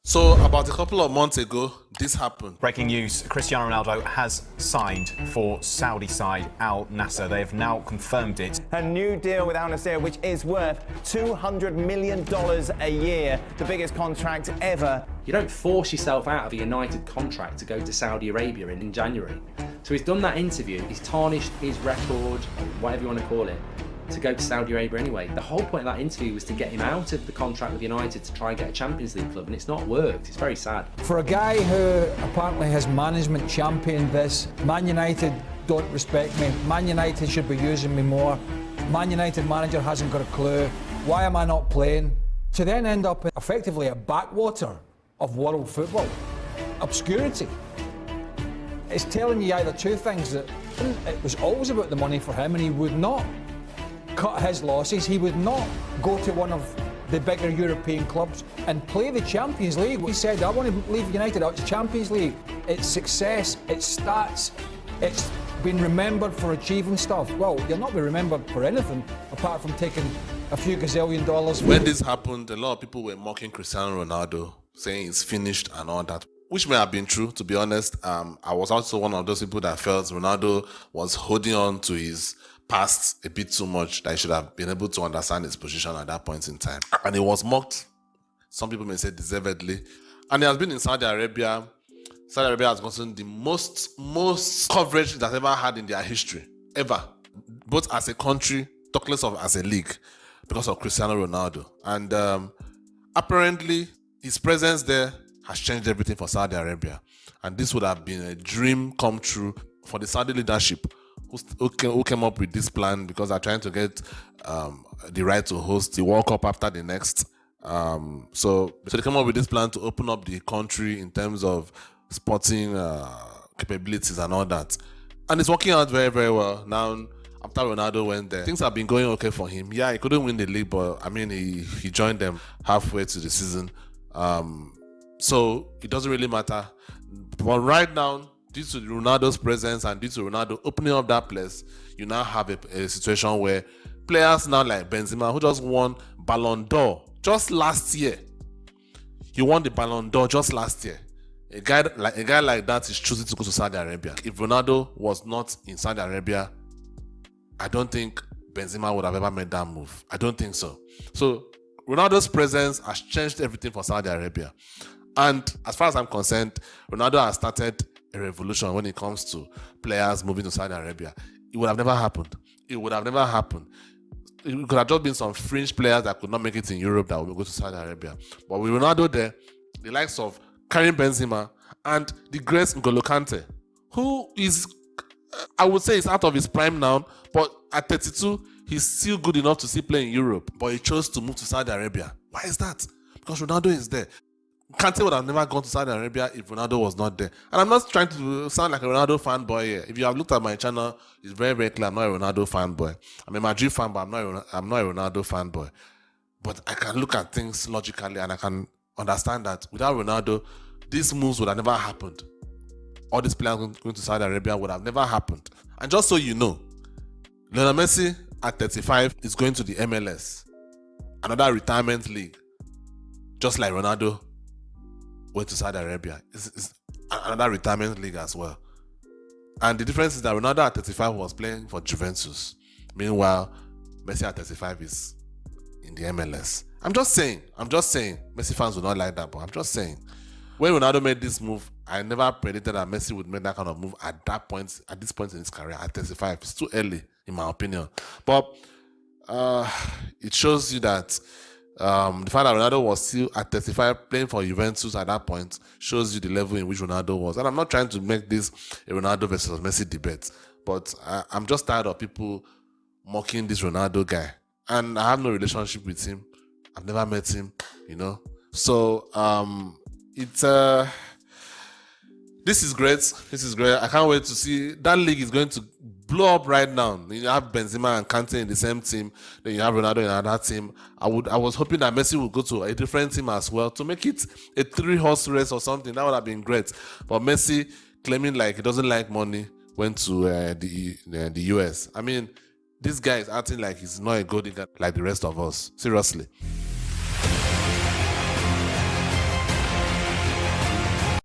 So about a couple of months ago, this happened. Breaking news, Cristiano Ronaldo has signed for Saudi side Al Nassr. They have now confirmed it. A new deal with Al Nassr, which is worth $200 million a year, the biggest contract ever. You don't force yourself out of a United contract to go to Saudi Arabia in January. So he's done that interview, he's tarnished his record, whatever you want to call it, to go to Saudi Arabia anyway. The whole point of that interview was to get him out of the contract with United to try and get a Champions League club, and it's not worked. It's very sad. For a guy who apparently has management championed this, Man United don't respect me, Man United should be using me more, Man United manager hasn't got a clue, why am I not playing? To then end up in effectively a backwater of world football. Obscurity. It's telling you either two things, that it was always about the money for him and he would not cut his losses, he would not go to one of the bigger European clubs and play the Champions League. He said, I want to leave United out to Champions League. It's success, it's stats, it's been remembered for achieving stuff. Well, you'll not be remembered for anything apart from taking a few gazillion dollars. When this happened, a lot of people were mocking Cristiano Ronaldo, saying he's finished and all that, which may have been true, to be honest. I was also one of those people that felt Ronaldo was holding on to his past a bit too much, that he should have been able to understand his position at that point in time. And he was mocked, some people may say deservedly. And he has been in Saudi Arabia. Saudi Arabia has gotten the most coverage that's ever had in their history, ever. Both as a country, talk less of as a league, because of Cristiano Ronaldo. And apparently, his presence there has changed everything for Saudi Arabia. And this would have been a dream come true for the Saudi leadership, who came up with this plan, because they're trying to get the right to host the World Cup after the next. So they came up with this plan to open up the country in terms of sporting capabilities and all that. And it's working out very, very well. Now, after Ronaldo went there, things have been going okay for him. Yeah, he couldn't win the league, but I mean, he joined them halfway to the season. So it doesn't really matter. But right now, due to Ronaldo's presence and due to Ronaldo opening up that place, you now have a situation where players now like Benzema, who just won Ballon d'Or just last year. He won the Ballon d'Or just last year. A guy like that is choosing to go to Saudi Arabia. If Ronaldo was not in Saudi Arabia, I don't think Benzema would have ever made that move. I don't think so. So Ronaldo's presence has changed everything for Saudi Arabia. And as far as I'm concerned, Ronaldo has started a revolution when it comes to players moving to Saudi Arabia. It would have never happened. It would have never happened. It could have just been some fringe players that could not make it in Europe that would go to Saudi Arabia. But with Ronaldo there, the likes of Karim Benzema and the great N'Golo Kante, who is, I would say, is out of his prime now, but at 32, he's still good enough to still play in Europe. But he chose to move to Saudi Arabia. Why is that? Because Ronaldo is there. Kante would have never gone to Saudi Arabia if Ronaldo was not there. And I'm not trying to sound like a Ronaldo fanboy here. If you have looked at my channel, it's very, very clear I'm not a Ronaldo fanboy. I'm a Madrid fan, but I'm not a Ronaldo fanboy. But I can look at things logically and I can understand that without Ronaldo, these moves would have never happened. All these players going to Saudi Arabia would have never happened. And just so you know, Lionel Messi at 35 is going to the MLS, another retirement league, just like Ronaldo went to Saudi Arabia. It's another retirement league as well. And the difference is that Ronaldo at 35 was playing for Juventus. Meanwhile, Messi at 35 is in the MLS. I'm just saying. Messi fans would not like that, but I'm just saying. When Ronaldo made this move, I never predicted that Messi would make that kind of move at this point in his career, at 35. It's too early, in my opinion. But it shows you that the fact that Ronaldo was still at 35 playing for Juventus at that point shows you the level in which Ronaldo was. And I'm not trying to make this a Ronaldo versus Messi debate, but I'm just tired of people mocking this Ronaldo guy. And I have no relationship with him. I've never met him, you know. So this is great. This is great. I can't wait to see. That league is going to blow up right now. You have Benzema and Kante in the same team. Then you have Ronaldo in another team. I was hoping that Messi would go to a different team as well to make it a 3-horse race or something. That would have been great. But Messi, claiming like he doesn't like money, went to the US. I mean, this guy is acting like he's not a gold digger like the rest of us. Seriously.